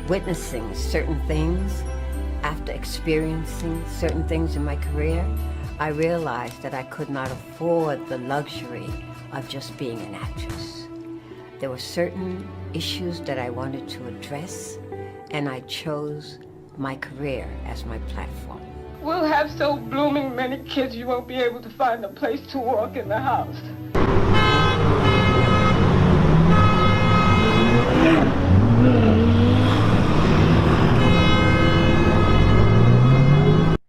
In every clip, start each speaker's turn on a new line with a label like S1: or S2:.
S1: witnessing certain things, after experiencing certain things in my career, I realized that I could not afford the luxury of just being an actress. There were certain issues that I wanted to address, and I chose my career as my platform.
S2: We'll have so blooming many kids you won't be able to find a place to walk in the house.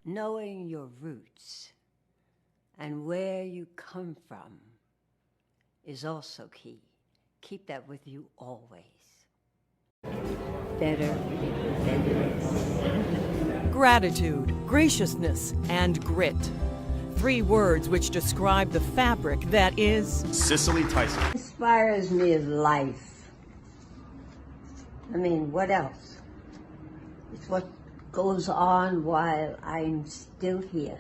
S1: Knowing your roots and where you come from is also key. Keep that with you always. Better than this.
S3: Gratitude, graciousness, and grit. 3 words which describe the fabric that is
S4: Cicely Tyson.
S1: What inspires me is life. I mean, what else? It's what goes on while I'm still here.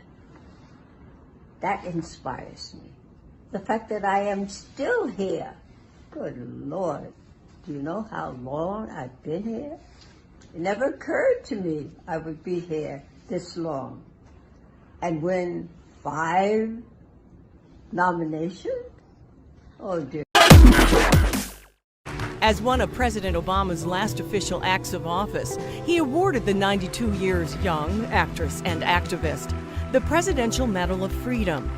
S1: That inspires me. The fact that I am still here. Good Lord, do you know how long I've been here? It never occurred to me I would be here this long and win 5 nominations? Oh dear.
S3: As one of President Obama's last official acts of office, he awarded the 92 years young actress and activist the Presidential Medal of Freedom.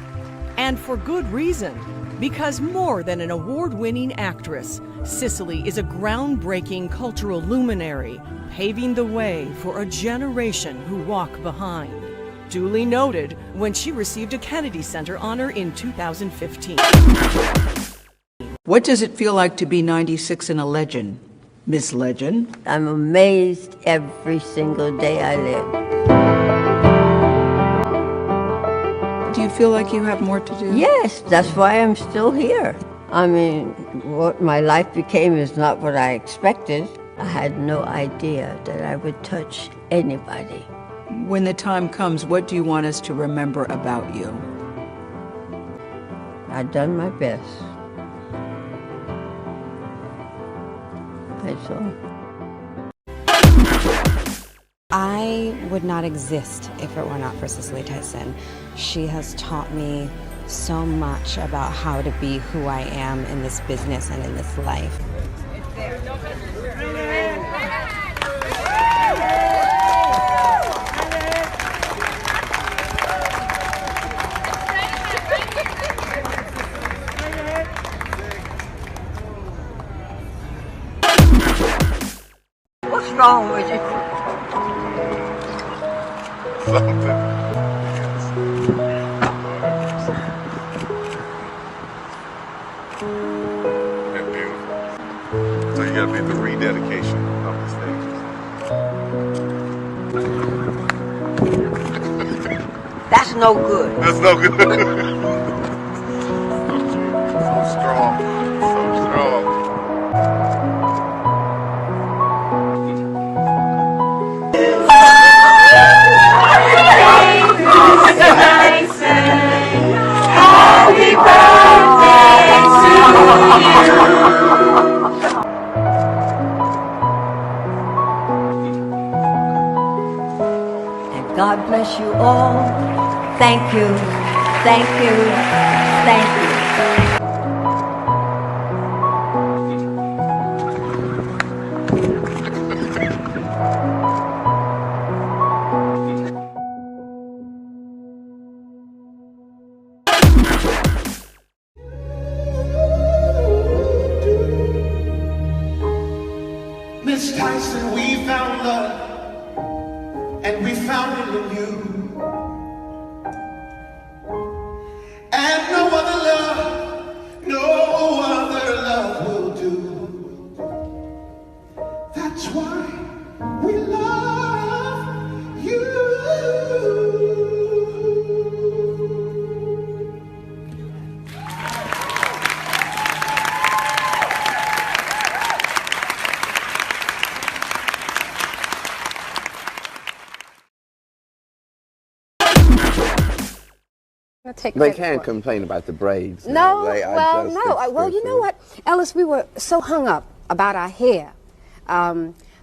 S3: And for good reason, because more than an award-winning actress, Cicely is a groundbreaking cultural luminary, paving the way for a generation who walk behind. Duly noted when she received a Kennedy Center honor in 2015.
S5: What does it feel like to be 96 and a legend, Miss Legend?
S1: I'm amazed every single day I live.
S5: Do you feel like you have more to do?
S1: Yes, that's why I'm still here. I mean, what my life became is not what I expected. I had no idea that I would touch anybody.
S5: When the time comes, what do you want us to remember about you?
S1: I've done my best. That's all.
S6: I would not exist if it were not for Cicely Tyson. She has taught me so much about how to be who I am in this business and in this life.
S1: What's wrong with you?
S7: Something. And beautiful. So you gotta be the rededication of the stages.
S1: That's no good.
S7: That's no good. So strong. So strong.
S1: Happy birthday to you. And God bless you all. Thank you, thank you, thank you.
S8: Miss Tyson, we found love, and we found it in you. And no other love will do. That's why we love you.
S9: They can't complain about the braids.
S6: No,
S9: well,
S6: well, you know what, Ellis, we were so hung up about our hair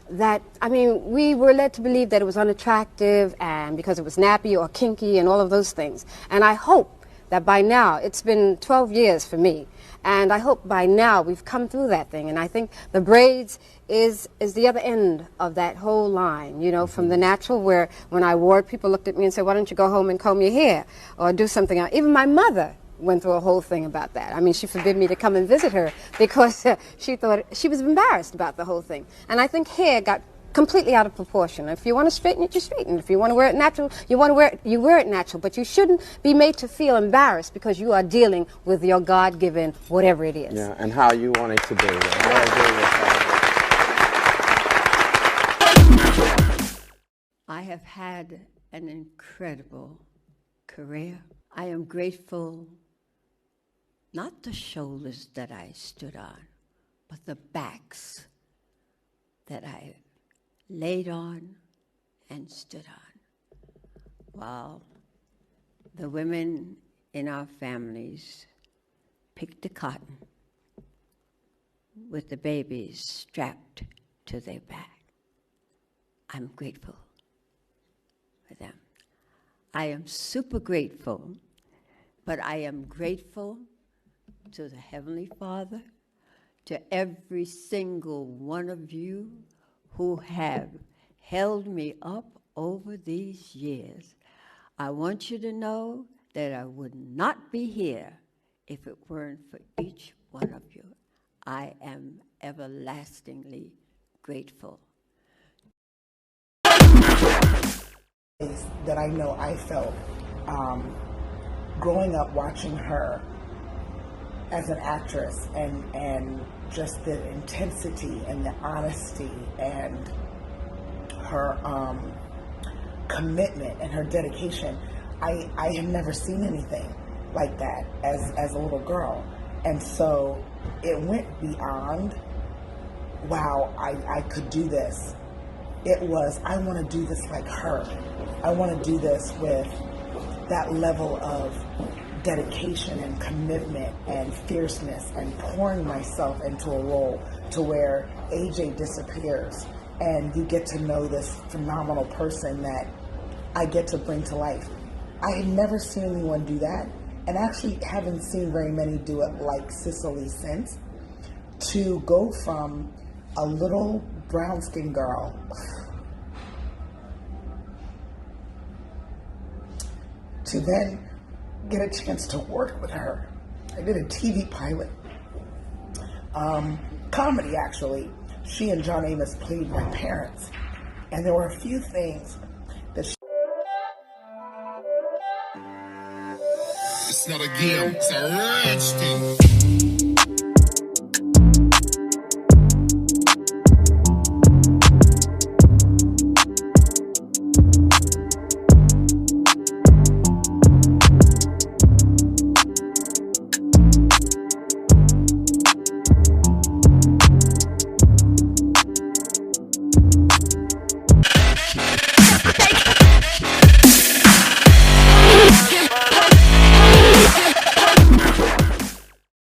S4: that, I mean, we were led to believe that it was unattractive and because it was nappy or kinky and all of those things. And I hope that by now, it's been 12 years for me, and I hope by now we've come through that thing. And I think the braids is the other end of that whole line, you know, from the natural, where when I wore it, people looked at me and said, why don't you go home and comb your hair or do something else? Even my mother went through a whole thing about that. I mean, she forbid me to come and visit her because she thought she was embarrassed about the whole thing. And I think hair got completely out of proportion. If you want to straighten it, you straighten it. If you want to wear it natural, you wear it natural. But you shouldn't be made to feel embarrassed because you are dealing with your God-given whatever it is.
S9: Yeah, and how you want it to be. I agree with that.
S1: I have had an incredible career. I am grateful, not the shoulders that I stood on, but the backs that I laid on and stood on, while the women in our families picked the cotton with the babies strapped to their back. I'm grateful for them. I am super grateful, but I am grateful to the Heavenly Father, to every single one of you who have held me up over these years. I want you to know that I would not be here if it weren't for each one of you. I am everlastingly grateful.
S10: That I know I felt growing up watching her as an actress, and just the intensity and the honesty and her commitment and her dedication. I had never seen anything like that as a little girl. And so it went beyond, wow, I could do this. It was, I want to do this like her. I want to do this with that level of dedication and commitment and fierceness and pouring myself into a role to where AJ disappears and you get to know this phenomenal person that I get to bring to life. I had never seen anyone do that, and actually haven't seen very many do it like Cicely since. To go from a little brown-skinned girl to then get a chance to work with her. I did a TV pilot, comedy actually. She and John Amos played my parents, and there were a few things that
S8: It's not a game, it's a rich thing.